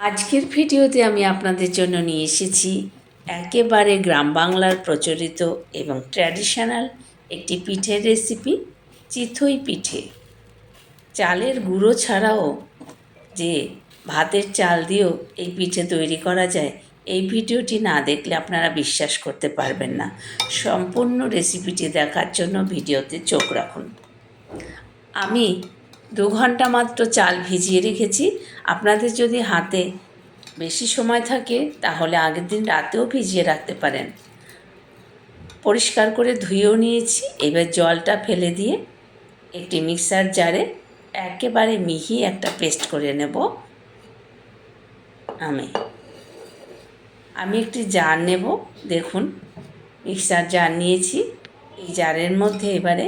আজকের ভিডিওতে আমি আপনাদের জন্য নিয়ে এসেছি একেবারে গ্রাম বাংলার প্রচলিত এবং ট্র্যাডিশনাল একটি পিঠের রেসিপি, চিতই পিঠে। চালের গুঁড়ো ছাড়াও যে ভাতের চাল দিয়েও এই পিঠে তৈরি করা যায়, এই ভিডিওটি না দেখলে আপনারা বিশ্বাস করতে পারবেন না। সম্পূর্ণ রেসিপিটি দেখার জন্য ভিডিওতে চোখ রাখুন। আমি 2 ঘন্টা মাত্র চাল ভিজিয়ে রেখেছি। আপনাদের যদি হাতে বেশি সময় থাকে তাহলে আগের দিন রাতেও ভিজিয়ে রাখতে পারেন। পরিষ্কার করে ধুয়েও নিয়েছি। এবার জলটা ফেলে দিয়ে একটি মিক্সার জারে একেবারে মিহি একটা পেস্ট করে নেব। আমি একটি জার নেব। দেখুন, মিক্সার জার নিয়েছি। এই জারের মধ্যে এবারে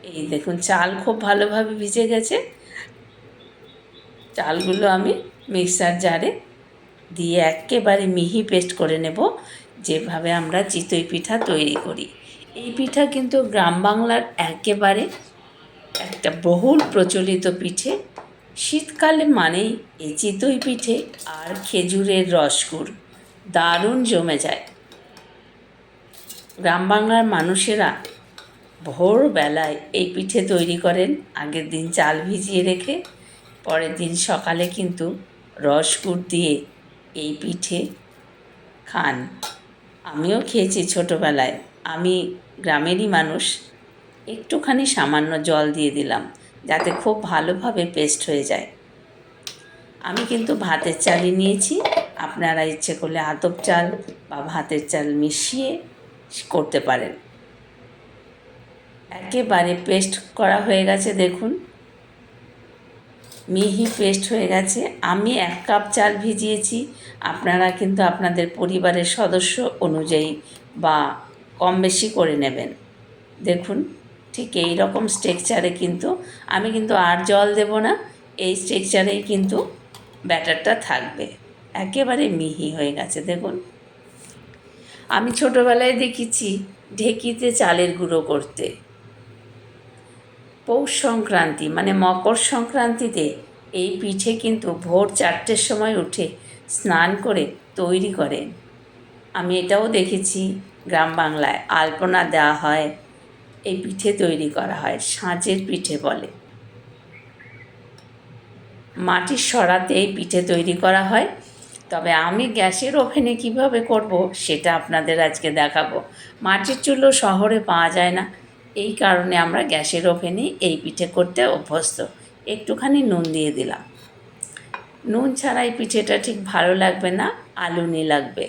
এই দেখুন, চাল খুব ভালোভাবে ভিজে গেছে। চালগুলো আমি মিক্সার জারে দিয়ে একেবারে মিহি পেস্ট করে নেব, যেভাবে আমরা চিতই পিঠা তৈরি করি। এই পিঠা কিন্তু গ্রাম বাংলার একেবারে একটা বহুল প্রচলিত পিঠে। শীতকালে মানেই এই চিতই পিঠে আর খেজুরের রসগুড় দারুণ জমে যায়। গ্রাম বাংলার মানুষেরা ভোরবেলায় এই পিঠে তৈরি করেন, আগের দিন চাল ভিজিয়ে রেখে পরের দিন সকালে কিন্তু রসগুড় দিয়ে এই পিঠে খান। আমিও খেয়েছি ছোটোবেলায়। আমি গ্রামেরই মানুষ। একটুখানি সামান্য জল দিয়ে দিলাম যাতে খুব ভালোভাবে পেস্ট হয়ে যায়। আমি কিন্তু ভাতের চালই নিয়েছি। আপনারা ইচ্ছে করলে আতপ চাল বা ভাতের চাল মিশিয়ে করতে পারেন। একেবারে পেস্ট করা হয়ে গেছে, দেখুন মিহি পেস্ট হয়ে গেছে। আমি 1 কাপ চাল ভিজিয়েছি। আপনারা কিন্তু আপনাদের পরিবারের সদস্য অনুযায়ী বা কম বেশি করে নেবেন। দেখুন, ঠিক এই রকম স্ট্রাকচারে কিন্তু আমি কিন্তু আর জল দেব না। এই স্ট্রাকচারেই কিন্তু ব্যাটারটা থাকবে। একেবারে মিহি হয়ে গেছে দেখুন। আমি ছোটোবেলায় দেখেছি ঢেঁকিতে চালের গুঁড়ো করতে। পৌষ সংক্রান্তি মানে মকর সংক্রান্তিতে এই পিঠে কিন্তু ভোর 4টের সময় উঠে স্নান করে তৈরি করেন। আমি এটাও দেখেছি গ্রাম বাংলায় আলপনা দেওয়া হয়, এই পিঠে তৈরি করা হয়, সাঁচের পিঠে বলে। মাটির সরাতে এই পিঠে তৈরি করা হয়। তবে আমি গ্যাসের ওভেনে কিভাবে করব সেটা আপনাদের আজকে দেখাবো। মাটির চুলো শহরে পাওয়া যায় না, এই কারণে আমরা গ্যাসের ওভেনে এই পিঠে করতে অভ্যস্ত। একটুখানি নুন দিয়ে দিলাম। নুন ছাড়া এই পিঠেটা ঠিক ভালো লাগবে না, আলুনি লাগবে।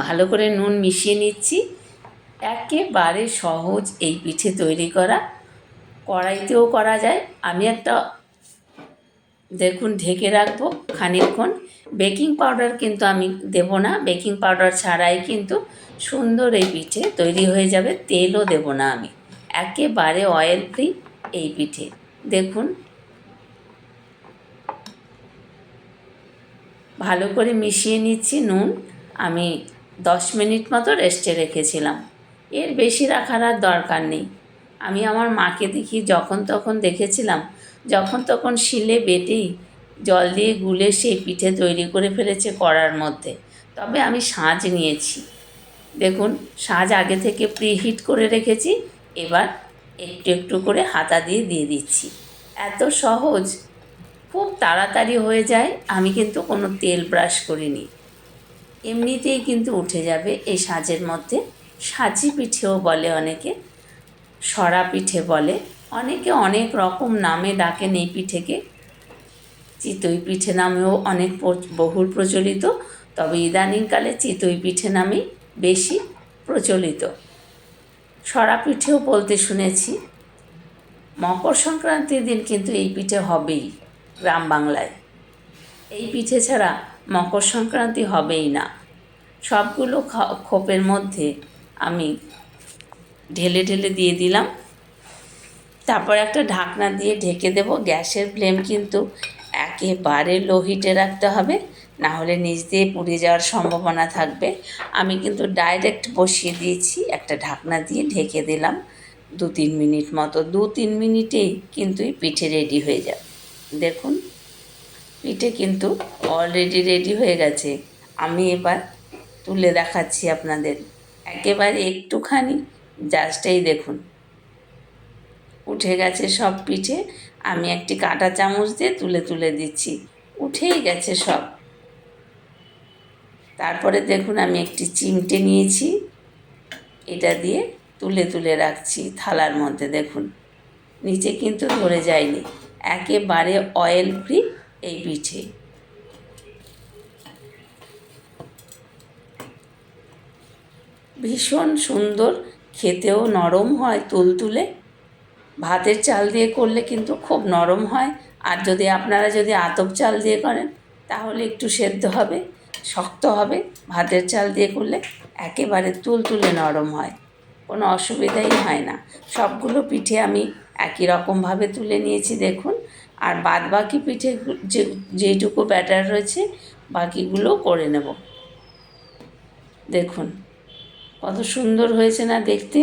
ভালো করে নুন মিশিয়ে নিচ্ছি। একেবারে সহজ এই পিঠে তৈরি করা। কড়াইতেও করা যায়। আমি একটা দেখুন ঢেকে রাখবো খানিকক্ষণ। বেকিং পাউডার কিন্তু আমি দেব না। বেকিং পাউডার ছাড়াই কিন্তু সুন্দর এই পিঠে তৈরি হয়ে যাবে। তেলও দেব না আমি, একেবারে অয়েল ফ্রি এই পিঠে। দেখুন, ভালো করে মিশিয়ে নিচ্ছি। নুন আমি 10 মিনিট মতো রেস্টে রেখেছিলাম। এর বেশি রাখার আর দরকার নেই। আমি আমার মাকে দেখি যখন তখন দেখেছিলাম, যখন তখন শিলে বেটেই জল দিয়ে গুলে সেই পিঠে তৈরি করে ফেলেছে কড়ার মধ্যে। তবে আমি সাঁজ নিয়েছি। দেখুন, সাঁজ আগে থেকে প্রিহিট করে রেখেছি। এবার একটু একটু করে হাতা দিয়ে দিয়ে দিচ্ছি। এত সহজ, খুব তাড়াতাড়ি হয়ে যায়। আমি কিন্তু কোনো তেল ব্রাশ করিনি, এমনিতেই কিন্তু উঠে যাবে এই সাঁজের মধ্যে। সাঁচি পিঠেও বলে অনেকে, সরা পিঠে বলে অনেকে, অনেক রকম নামে ডাকেন এই পিঠেকে। চিতই পিঠে নামেও অনেক বহুল প্রচলিত, তবে ইদানিংকালে চিতই পিঠে নামেই বেশি প্রচলিত। সরা পিঠেও বলতে শুনেছি। মকর সংক্রান্তির দিন কিন্তু এই পিঠে হবেই গ্রাম বাংলায়। এই পিঠে ছাড়া মকর সংক্রান্তি হবেই না। সবগুলো খোপের মধ্যে আমি ঢেলে ঢেলে দিয়ে দিলাম। তারপর একটা ঢাকনা দিয়ে ঢেকে দেব। গ্যাসের ফ্লেম কিন্তু একেবারে লো হিটে রাখতে হবে, না হলে নিচ দিয়ে পুড়ে যাওয়ার সম্ভাবনা থাকবে। আমি কিন্তু ডাইরেক্ট বসিয়ে দিয়েছি, একটা ঢাকনা দিয়ে ঢেকে দিলাম 2-3 মিনিট মতো। 2-3 মিনিটেই কিন্তু এই পিঠে রেডি হয়ে যাবে। দেখুন, পিঠে কিন্তু অলরেডি রেডি হয়ে গেছে। আমি এবার তুলে দেখাচ্ছি আপনাদের। একেবারে একটুখানি জাস্ট এই দেখুন উঠে গেছে সব পিঠে। আমি একটি কাঁটা চামচ দিয়ে তুলে তুলে দিচ্ছি, উঠেই গেছে সব। তারপরে দেখুন আমি একটি চিমটে নিয়েছি, এটা দিয়ে তুলে তুলে রাখছি থালার মধ্যে। দেখুন নিচে কিন্তু ধরে যায়নি, একেবারে অয়েল ফ্রি এই পিঠে। ভীষণ সুন্দর, খেতেও নরম হয় তুলতুলে। ভাতের চাল দিয়ে করলে কিন্তু খুব নরম হয়, আর যদি আপনারা আতপ চাল দিয়ে করেন তাহলে একটু সেদ্ধ হবে, শক্ত হবে। ভাতের চাল দিয়ে করলে একেবারে তুলতুলে নরম হয়, কোনো অসুবিধাই হয় না। সবগুলো পিঠে আমি একই রকমভাবে তুলে নিয়েছি দেখুন। আর বাদ বাকি পিঠে যেইটুকু ব্যাটার রয়েছে বাকিগুলো করে নেব। দেখুন কত সুন্দর হয়েছে না দেখতে।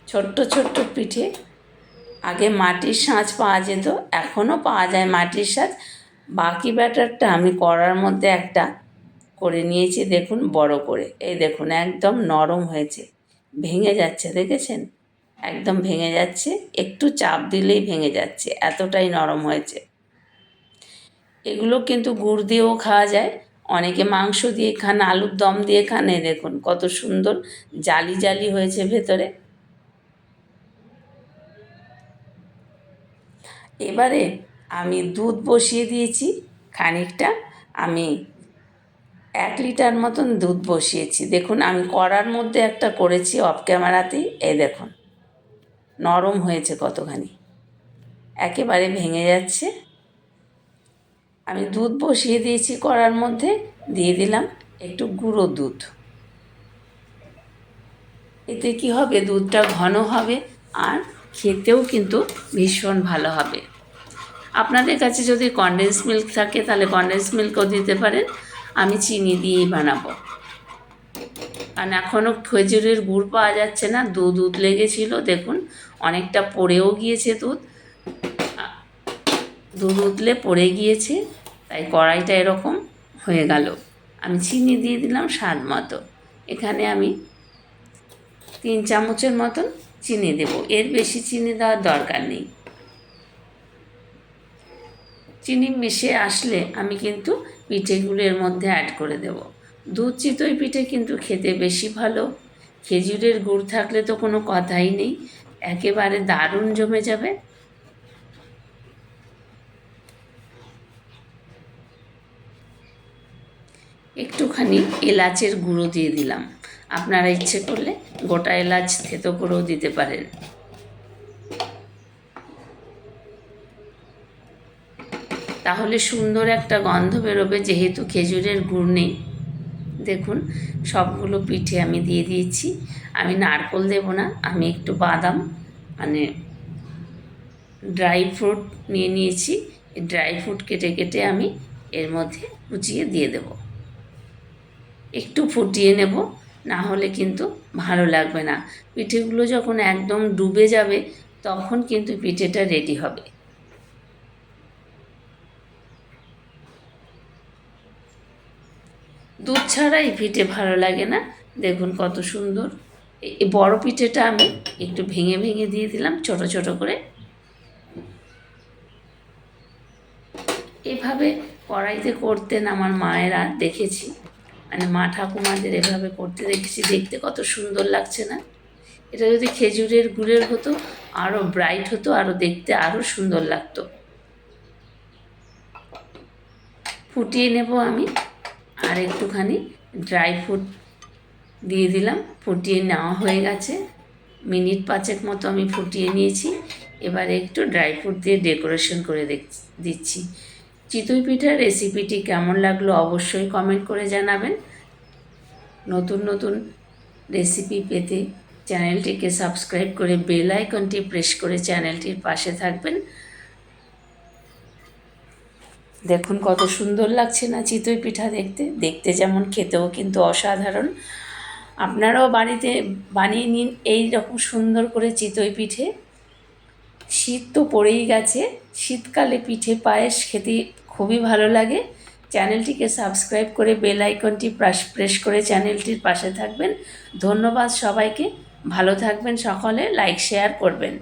ছোট্ট ছোট্ট পিঠে। আগে মাটির সাঁচ পাওয়া যেত, এখনও পাওয়া যায় মাটির সাঁচ। বাকি ব্যাটারটা আমি কড়ার মধ্যে একটা করে নিয়েছি দেখুন, বড় করে। এই দেখুন একদম নরম হয়েছে, ভেঙে যাচ্ছে, দেখেছেন? একদম ভেঙে যাচ্ছে, একটু চাপ দিলেই ভেঙে যাচ্ছে, এতটাই নরম হয়েছে। এগুলো কিন্তু গুড় দিয়েও খাওয়া যায়, অনেকে মাংস দিয়ে খান, আলুর দম দিয়ে খান। এই দেখুন কত সুন্দর জালি জালি হয়েছে ভেতরে। এবারে আমি দুধ বসিয়ে দিয়েছি খানিকটা। আমি 1 লিটার মতন দুধ বসিয়েছি। দেখুন আমি কড়ার মধ্যে একটা করেছি অফ ক্যামেরাতেই। এই দেখুন নরম হয়েছে কতখানি, একেবারে ভেঙে যাচ্ছে। আমি দুধ বসিয়ে দিয়েছি কড়ার মধ্যে, দিয়ে দিলাম একটু গুঁড়ো দুধ। এতে কি হবে, দুধটা ঘন হবে আর খেতেও কিন্তু ভীষণ ভালো হবে। আপনাদের কাছে যদি কনডেন্স মিল্ক থাকে তাহলে কনডেন্স মিল্কও দিতে পারেন। আমি চিনি দিয়েই বানাবো, কারণ এখনও খেজুরের গুড় পাওয়া যাচ্ছে না। দুধ লেগেছিল দেখুন, অনেকটা পড়েও গিয়েছে দুধ উতলে পড়ে গিয়েছে, তাই কড়াইটা এরকম হয়ে গেল। আমি চিনি দিয়ে দিলাম স্বাদ মতো। এখানে আমি 3 চামচের মতন চিনি দেব, এর বেশি চিনি দেওয়ার দরকার নেই। চিনি মিশে আসলে আমি কিন্তু পিঠেগুলোর মধ্যে অ্যাড করে দেব। দুধ চিতই পিঠে কিন্তু খেতে বেশি ভালো। খেজুরের গুড় থাকলে তো কোনো কথাই নেই, একেবারে দারুণ জমে যাবে। একটুখানি এলাচের গুঁড়ো দিয়ে দিলাম, আপনারা ইচ্ছে করলে গোটা এলাচ থেতো করেও দিতে পারেন। তাহলে সুন্দর একটা গন্ধ বেরোবে, যেহেতু খেজুরের গুড় নেই। দেখুন সবগুলো পিঠে আমি দিয়ে দিয়েছি। আমি নারকেল দেব না, আমি একটু বাদাম মানে ড্রাই ফ্রুট নিয়ে নিয়েছি। এই ড্রাই ফ্রুট কেটে কেটে আমি এর মধ্যে কুচিয়ে দিয়ে দেব। একটু ফুটিয়ে নেব, না হলে কিন্তু ভালো লাগবে না। পিঠেগুলো যখন একদম ডুবে যাবে তখন কিন্তু পিঠেটা রেডি হবে। দুধ ছাড়া এই পিঠে ভালো লাগে না। দেখুন কত সুন্দর। এই বড় পিঠেটা আমি একটু ভেঙে ভেঙে দিয়ে দিলাম ছোট ছোট করে। এভাবে কড়াইতে করতেন আমার মায়েরা, দেখেছি, মানে মা ঠাকুমাদের এভাবে করতে দেখেছি। দেখতে কত সুন্দর লাগছে না? এটা যদি খেজুরের গুড়ের হতো আরও ব্রাইট হতো, আরও দেখতে আরও সুন্দর লাগতো। ফুটিয়ে নেব আমি, আর একটুখানি ড্রাই ফ্রুট দিয়ে দিলাম। ফুটিয়ে নেওয়া হয়ে গেছে, মিনিট 5 মতো আমি ফুটিয়ে নিয়েছি। এবারে একটু ড্রাই ফ্রুট দিয়ে ডেকোরেশন করে দিচ্ছি। চিতই পিঠার রেসিপিটি কেমন লাগলো অবশ্যই কমেন্ট করে জানাবেন। নতুন নতুন রেসিপি পেতে চ্যানেলটিকে সাবস্ক্রাইব করে বেল আইকনটি প্রেস করে চ্যানেলটির পাশে থাকবেন। দেখুন কত সুন্দর লাগছে না চিতই পিঠা দেখতে? দেখতে যেমন, খেতেও কিন্তু অসাধারণ। আপনারাও বাড়িতে বানিয়ে নিন এই রকম সুন্দর করে চিতই পিঠে। শীত তো পড়েই গেছে, শীতকালে পিঠে পায়েস খেতে খুবই ভালো লাগে। চ্যানেলটিকে সাবস্ক্রাইব করে বেল আইকনটি প্রেস করে চ্যানেলটির পাশে থাকবেন। ধন্যবাদ সবাইকে, ভালো থাকবেন সকলে, লাইক শেয়ার করবেন।